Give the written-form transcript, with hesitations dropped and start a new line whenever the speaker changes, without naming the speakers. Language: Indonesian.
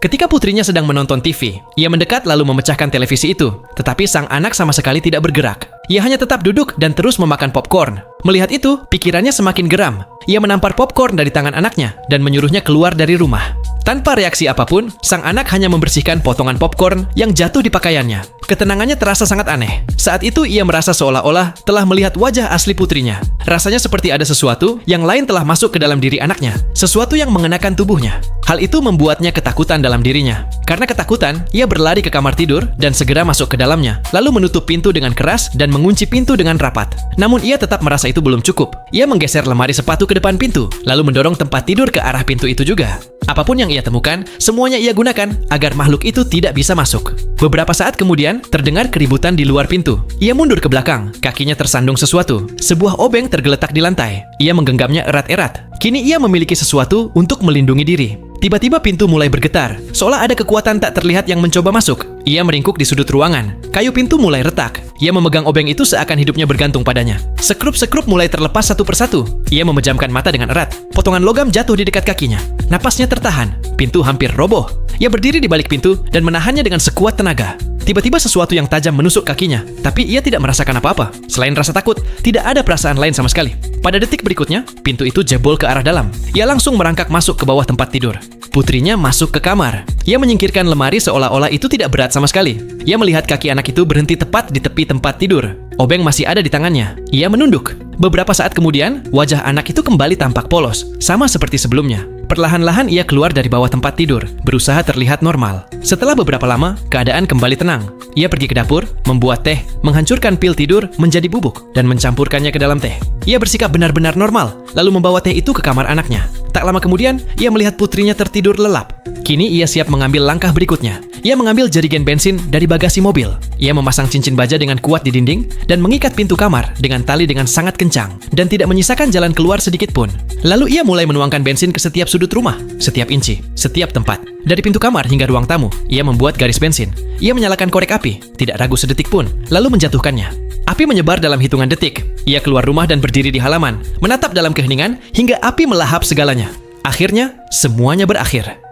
Ketika putrinya sedang menonton TV, ia mendekat lalu memecahkan televisi itu. Tetapi sang anak sama sekali tidak bergerak. Ia hanya tetap duduk dan terus memakan popcorn. Melihat itu, pikirannya semakin geram. Ia menampar popcorn dari tangan anaknya dan menyuruhnya keluar dari rumah. Tanpa reaksi apapun, sang anak hanya membersihkan potongan popcorn yang jatuh di pakaiannya. Ketenangannya terasa sangat aneh. Saat itu ia merasa seolah-olah telah melihat wajah asli putrinya. Rasanya seperti ada sesuatu yang lain telah masuk ke dalam diri anaknya. Sesuatu yang mengenakan tubuhnya. Hal itu membuatnya ketakutan dalam dirinya. Karena ketakutan, ia berlari ke kamar tidur dan segera masuk ke dalamnya. Lalu menutup pintu dengan keras dan mengunci pintu dengan rapat. Namun ia tetap merasa itu belum cukup. Ia menggeser lemari sepatu ke depan pintu, lalu mendorong tempat tidur ke arah pintu itu juga. Apapun yang ia temukan, semuanya ia gunakan agar makhluk itu tidak bisa masuk. Beberapa saat kemudian, terdengar keributan di luar pintu. Ia mundur ke belakang, kakinya tersandung sesuatu. Sebuah obeng tergeletak di lantai. Ia menggenggamnya erat-erat. Kini ia memiliki sesuatu untuk melindungi diri. Tiba-tiba pintu mulai bergetar, seolah ada kekuatan tak terlihat yang mencoba masuk. Ia meringkuk di sudut ruangan. Kayu pintu mulai retak. Ia memegang obeng itu seakan hidupnya bergantung padanya. Sekrup-sekrup mulai terlepas satu persatu. Ia memejamkan mata dengan erat. Potongan logam jatuh di dekat kakinya. Napasnya tertahan. Pintu hampir roboh. Ia berdiri di balik pintu dan menahannya dengan sekuat tenaga. Tiba-tiba sesuatu yang tajam menusuk kakinya, tapi ia tidak merasakan apa-apa. Selain rasa takut, tidak ada perasaan lain sama sekali. Pada detik berikutnya, pintu itu jebol ke arah dalam. Ia langsung merangkak masuk ke bawah tempat tidur. Putrinya masuk ke kamar. Ia menyingkirkan lemari seolah-olah itu tidak berat sama sekali. Ia melihat kaki anak itu berhenti tepat di tepi tempat tidur. Obeng masih ada di tangannya. Ia menunduk. Beberapa saat kemudian, wajah anak itu kembali tampak polos, sama seperti sebelumnya. Perlahan-lahan ia keluar dari bawah tempat tidur, berusaha terlihat normal. Setelah beberapa lama, keadaan kembali tenang. Ia pergi ke dapur, membuat teh, menghancurkan pil tidur menjadi bubuk, dan mencampurkannya ke dalam teh. Ia bersikap benar-benar normal, lalu membawa teh itu ke kamar anaknya. Tak lama kemudian, ia melihat putrinya tertidur lelap. Kini ia siap mengambil langkah berikutnya. Ia mengambil jerigen bensin dari bagasi mobil. Ia memasang cincin baja dengan kuat di dinding dan mengikat pintu kamar dengan tali dengan sangat kencang dan tidak menyisakan jalan keluar sedikit pun. Lalu ia mulai menuangkan bensin ke setiap sudut rumah, setiap inci, setiap tempat. Dari pintu kamar hingga ruang tamu, ia membuat garis bensin. Ia menyalakan korek api, tidak ragu sedetik pun, lalu menjatuhkannya. Api menyebar dalam hitungan detik. Ia keluar rumah dan berdiri di halaman, menatap dalam keheningan hingga api melahap segalanya. Akhirnya, semuanya berakhir.